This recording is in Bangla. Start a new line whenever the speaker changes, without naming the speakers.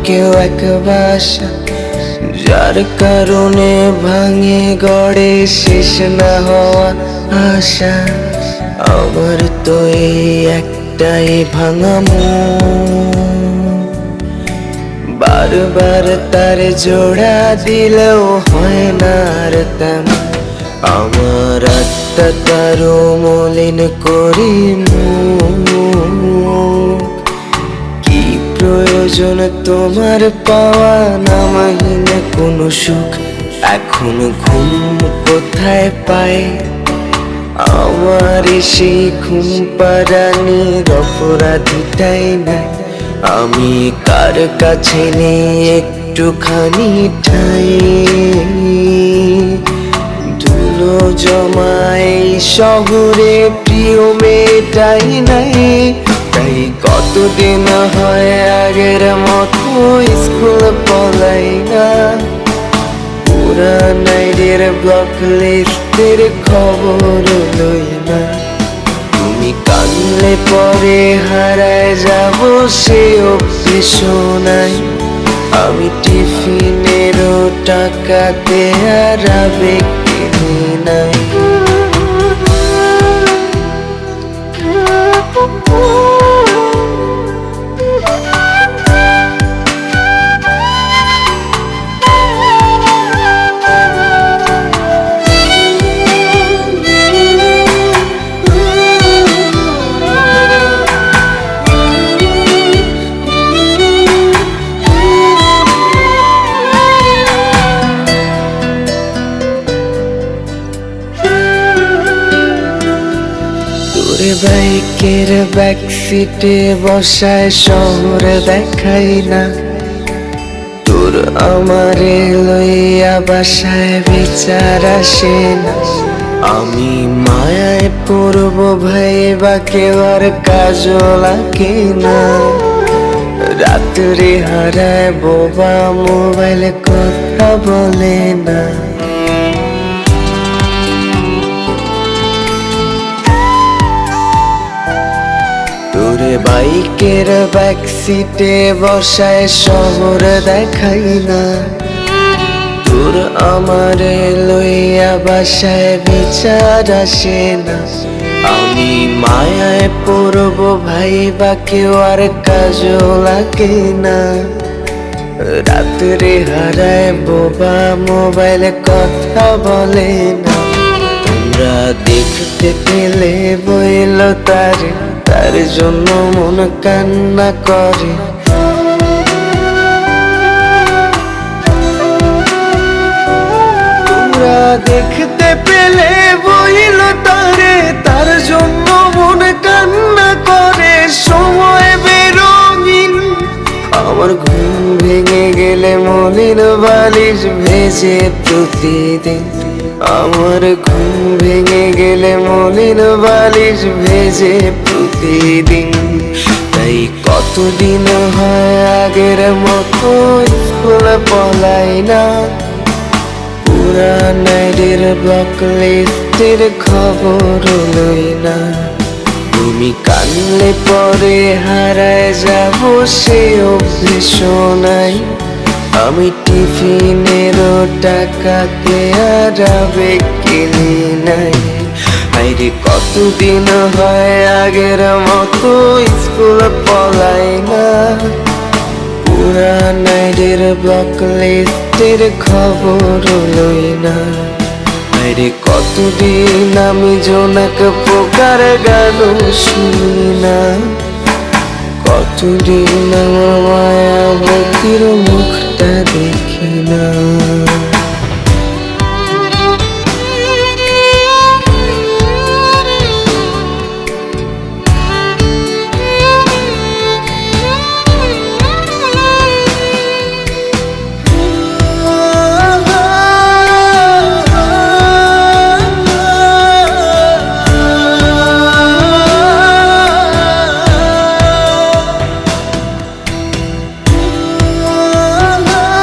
কেউ এক বাসা, যার কারণে ভাঙে গড়ে শেষ না হওয়া আশা। আমার তো এই একটাই ভাঙা মন, বারবার তার জোড়া দিলেও হয় না আর তেমন। আমার আত্মা তারও মলিন করি মুখ। কি প্রয়োজন তোমার পাওয়া নামহীন কোনো সুখ? এখন ঘুম কোথায় পায় আমার সেই ঘুম পাড়ানির অপরাধীটাই নাই? আমি কার কাছে নেই একটুখানি ঠাই? ধুলো জমায় শহরে প্রিয় মেয়েটাই নাই। তাই কতদিন হয় আগের মতো স্কুল পলাই না। পুরান আইডির ব্লক লিস্টের খবর লই না। তুমি কানলে পরে হারায় যাব সে অভ্যেস নাই। আমি টিফিনেরও টাকাতে আর আবেগ কিনি নাই। বাইকের ব্যাক সিটে বসায় শহর দেখাই না। তোর আমারে লইয়া বাসায় বিচার আসে না। আমি মায়ায় পড়ব ভাই বা কেউ আর কাজও লাগে না। রাত্রে হারায় বোবা মোবাইলে কথা বলে না। তোরে বাইকের ব্যাক সিটে বসায় শহর দেখাই না। তোর আমারে লইয়া বাসায় বিচার আসে না। আমি মায়ায় পড়ব ভাই বা কেউ আর কাজও লাগে না। রাত্রে হারায় বোবা মোবাইলে কথা বলে না। তোমরা দেখতে পেলে বইল তারে, তার জন্য মন কান্না করে। তোমরা দেখতে পেলে বইল তারে, তার জন্য মন কান্না করে। সময় বেরঙিন আমার ঘুম ভেঙে গেলে মলিন বালিশ ভেজে প্রতিদিন। আমার ঘুম ভেঙে গেলে মলিন বালিশ ভেজে প্রতিদিন। তাই কতদিন হয় আগের মতো স্কুল পলাই না। পুরান আইডির ব্লক লিস্টের খবর লই না। তুমি কানলে পরে হারায় যাব সে অভ্যেস নাই। আমি টিফিনেরও টাকাতে আর আবেগ কিনি নাই। আইরে কতদিন হয় আগের মতো স্কুল পলাই না। পুরান আইডির ব্লক লিস্টের খবর লই না। আইরে কতদিন আমি জোনাক পোকার গান শুনি না। কতদিন আমার মায়াবতীর মুখটা দেখি না।